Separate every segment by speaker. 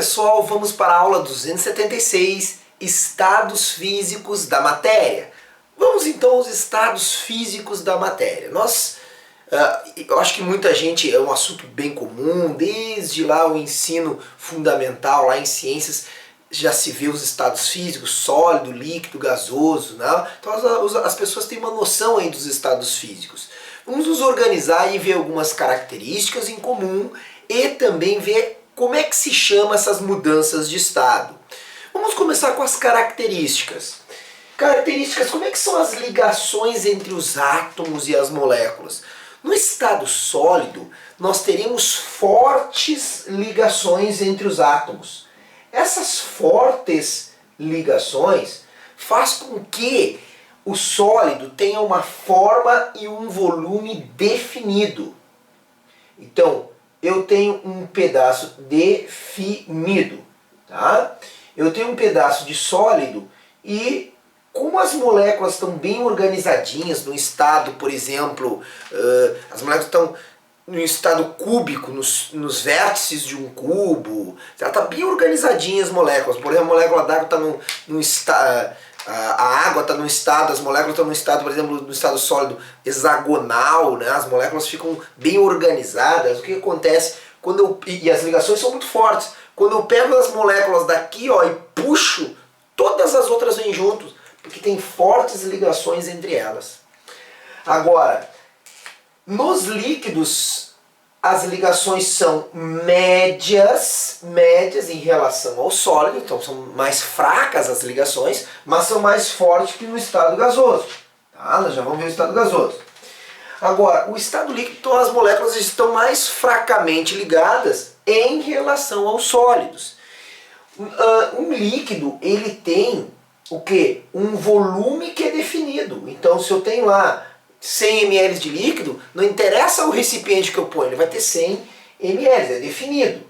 Speaker 1: pessoal, vamos para a aula 276, estados físicos da matéria. Vamos então aos estados físicos da matéria. Eu acho que muita gente, é um assunto bem comum, desde lá o ensino fundamental, lá em ciências, já se vê os estados físicos, sólido, líquido, gasoso, né? Então as pessoas têm uma noção aí dos estados físicos. Vamos nos organizar e ver algumas características em comum e também ver como é que se chama essas mudanças de estado. Vamos começar com as características. Características, como é que são as ligações entre os átomos e as moléculas? No estado sólido, nós teremos fortes ligações entre os átomos. Essas fortes ligações faz com que o sólido tenha uma forma e um volume definido. Então, eu tenho um pedaço definido, tá? Eu tenho um pedaço de sólido e como as moléculas estão bem organizadinhas no estado, por exemplo, as moléculas estão no estado cúbico, nos vértices de um cubo, ela está bem organizadinha as moléculas. Por exemplo, a molécula d'água está num estado, a água está num estado, as moléculas estão num estado, por exemplo, no estado sólido hexagonal, né? As moléculas ficam bem organizadas. O que acontece e as ligações são muito fortes. Quando eu pego as moléculas daqui, ó, e puxo, todas as outras vêm juntos, porque tem fortes ligações entre elas. Agora, nos líquidos, as ligações são médias em relação ao sólido, então são mais fracas as ligações, mas são mais fortes que no estado gasoso. Tá? Nós já vamos ver o estado gasoso. Agora, o estado líquido, então as moléculas estão mais fracamente ligadas em relação aos sólidos. Um líquido, ele tem o quê? Um volume que é definido. Então, se eu tenho lá 100 ml de líquido, não interessa o recipiente que eu ponho, ele vai ter 100 ml, é definido.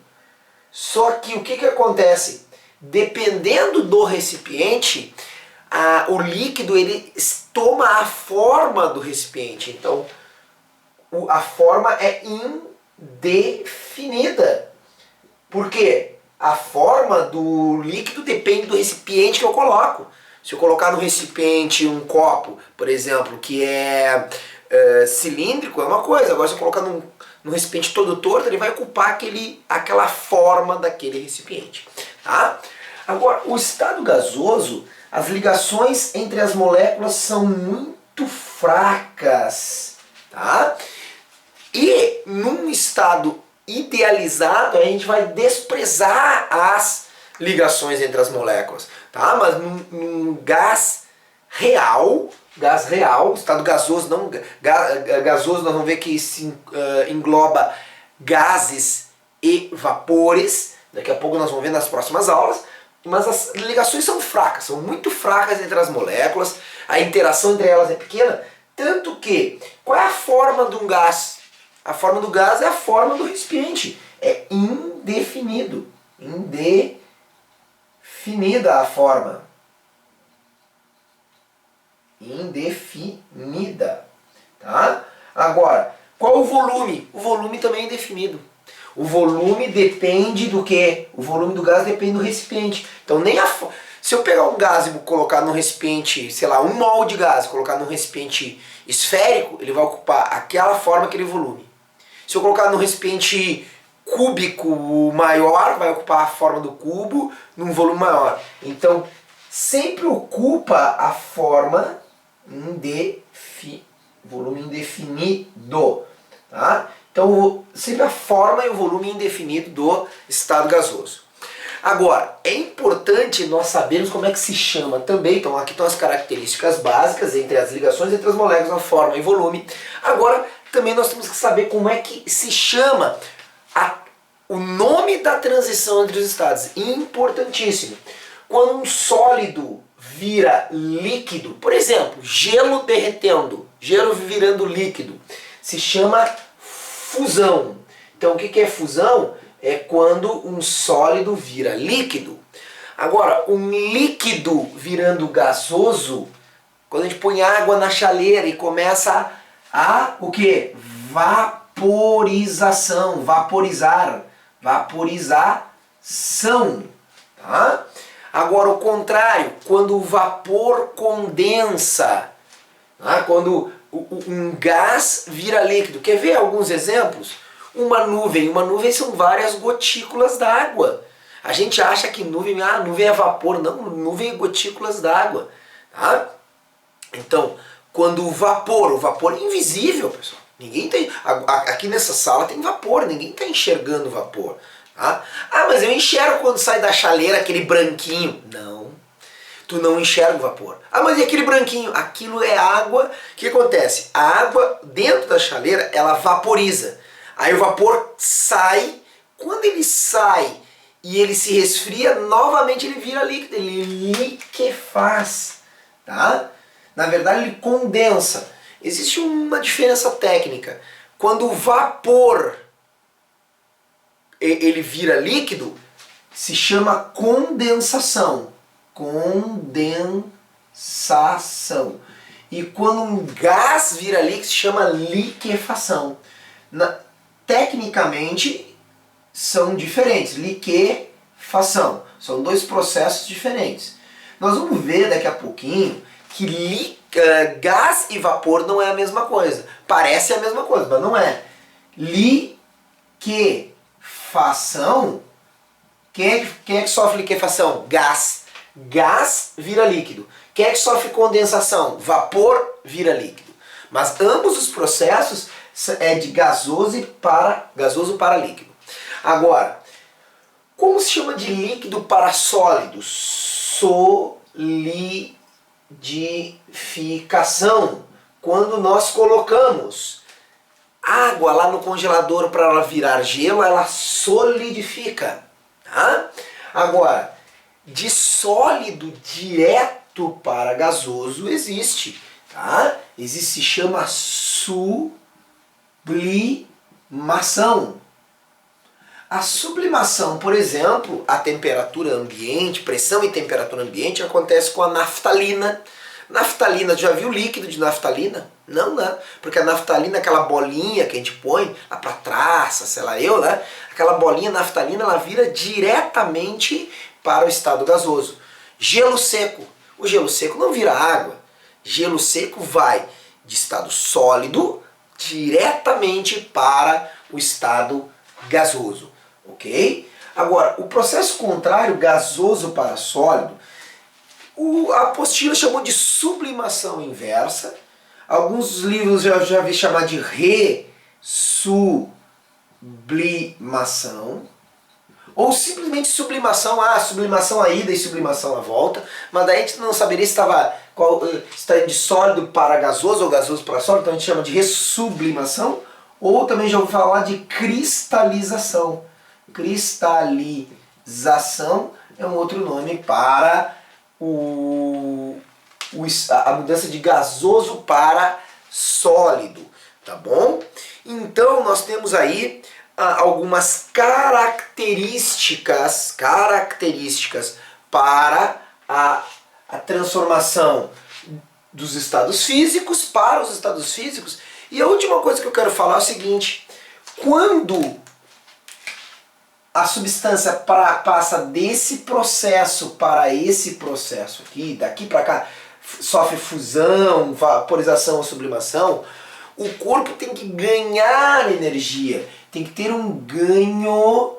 Speaker 1: Só que o que acontece? Dependendo do recipiente, o líquido ele toma a forma do recipiente. Então, a forma é indefinida. Por quê? A forma do líquido depende do recipiente que eu coloco. Se eu colocar no recipiente um copo, por exemplo, que é cilíndrico, é uma coisa. Agora, se eu colocar num recipiente todo torto, ele vai ocupar aquela forma daquele recipiente. Tá? Agora, o estado gasoso, as ligações entre as moléculas são muito fracas. Tá? E num estado idealizado, a gente vai desprezar as ligações entre as moléculas, tá? Mas num gás real, estado gasoso, gasoso nós vamos ver que se engloba gases e vapores, daqui a pouco nós vamos ver nas próximas aulas, mas as ligações são fracas, são muito fracas entre as moléculas, a interação entre elas é pequena, tanto que, qual é a forma de um gás? A forma do gás é a forma do recipiente. É indefinido. Indefinida a forma. Indefinida. Tá? Agora, qual o volume? O volume também é indefinido. O volume depende do quê? O volume do gás depende do recipiente. Então, se eu pegar um gás e colocar num recipiente, sei lá, 1 mol de gás, colocar num recipiente esférico, ele vai ocupar aquela forma, aquele volume. Se eu colocar num recipiente cúbico maior, vai ocupar a forma do cubo num volume maior. Então, sempre ocupa a forma volume indefinido. Tá? Então, sempre a forma e o volume indefinido do estado gasoso. Agora, é importante nós sabermos como é que se chama também. Então, aqui estão as características básicas entre as ligações entre as moléculas, a forma e volume. Agora, também nós temos que saber como é que se chama o nome da transição entre os estados. Importantíssimo. Quando um sólido vira líquido, por exemplo, gelo derretendo, gelo virando líquido, se chama fusão. Então o que é fusão? É quando um sólido vira líquido. Agora, um líquido virando gasoso, quando a gente põe água na chaleira e começa o que? Vaporização, vaporizar, Tá? Agora o contrário, quando o vapor condensa, tá? Quando um gás vira líquido. Quer ver alguns exemplos? Uma nuvem são várias gotículas d'água. A gente acha que nuvem é vapor. Não, nuvem é gotículas d'água. Tá? Então, quando o vapor é invisível, pessoal. Ninguém tem, aqui nessa sala tem vapor, ninguém está enxergando vapor. Tá? Mas eu enxergo quando sai da chaleira aquele branquinho. Não, tu não enxerga o vapor. Mas e aquele branquinho? Aquilo é água. O que acontece? A água dentro da chaleira, ela vaporiza. Aí o vapor sai. Quando ele sai e ele se resfria, novamente ele vira líquido, ele liquefaz. Tá? Na verdade ele condensa. Existe uma diferença técnica. Quando o vapor ele vira líquido, se chama condensação. Condensação. E quando um gás vira líquido, se chama liquefação. Tecnicamente são diferentes. Liquefação. São dois processos diferentes. Nós vamos ver daqui a pouquinho que gás e vapor não é a mesma coisa. Parece a mesma coisa, mas não é. Liquefação. Quem é que sofre liquefação? Gás. Gás vira líquido. Quem é que sofre condensação? Vapor vira líquido. Mas ambos os processos é de gasoso para líquido. Agora, como se chama de líquido para sólido? Solidificação. Quando nós colocamos água lá no congelador para ela virar gelo, ela solidifica. Tá? Agora, de sólido direto para gasoso existe. Tá? Se chama sublimação. A sublimação, por exemplo, a temperatura ambiente, pressão e temperatura ambiente, acontece com a naftalina. Naftalina, já viu líquido de naftalina? Não, né? Porque a naftalina, aquela bolinha que a gente põe lá para trás, sei lá né? Aquela bolinha naftalina, ela vira diretamente para o estado gasoso. Gelo seco. O gelo seco não vira água. Gelo seco vai de estado sólido diretamente para o estado gasoso. Ok? Agora, o processo contrário, gasoso para sólido, a apostila chamou de sublimação inversa. Alguns livros já vi chamar de ressublimação. Ou simplesmente sublimação, sublimação à ida e sublimação à volta. Mas daí a gente não saberia se está de sólido para gasoso ou gasoso para sólido, então a gente chama de ressublimação. Ou também já ouvi falar de cristalização. Cristalização é um outro nome para a mudança de gasoso para sólido, tá bom? Então nós temos aí algumas características para a transformação dos estados físicos para os estados físicos. E a última coisa que eu quero falar é o seguinte: quando a substância passa desse processo para esse processo aqui, daqui para cá, sofre fusão, vaporização ou sublimação, o corpo tem que ganhar energia, tem que ter um ganho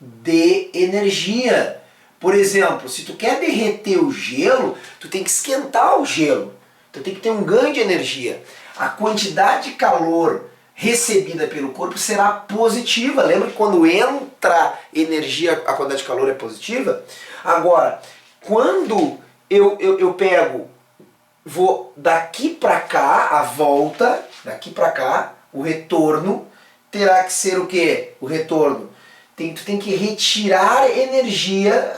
Speaker 1: de energia. Por exemplo, se tu quer derreter o gelo, tu tem que esquentar o gelo, então tem que ter um ganho de energia. A quantidade de calor recebida pelo corpo será positiva. Lembra que quando entra energia, a quantidade de calor é positiva? Agora, quando eu pego, vou daqui para cá, a volta, daqui para cá, o retorno, terá que ser o quê? O retorno. Tu tem que retirar energia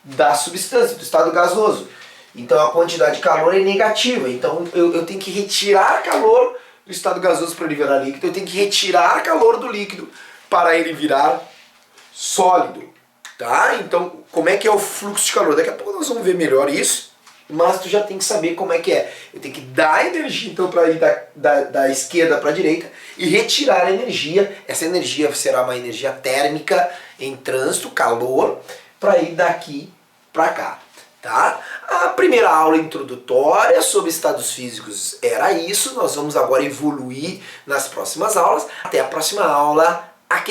Speaker 1: da substância, do estado gasoso. Então a quantidade de calor é negativa. Então eu tenho que retirar calor do estado gasoso para ele virar líquido. Eu tenho que retirar calor do líquido para ele virar sólido. Tá? Então como é que é o fluxo de calor? Daqui a pouco nós vamos ver melhor isso. mas tu já tem que saber como é que é. Eu tenho que dar energia então para ir da esquerda para a direita e retirar a energia. Essa energia será uma energia térmica em trânsito, calor, para ir daqui para cá. Tá? A primeira aula introdutória sobre estados físicos era isso. Nós vamos agora evoluir nas próximas aulas. Até a próxima aula. Aquele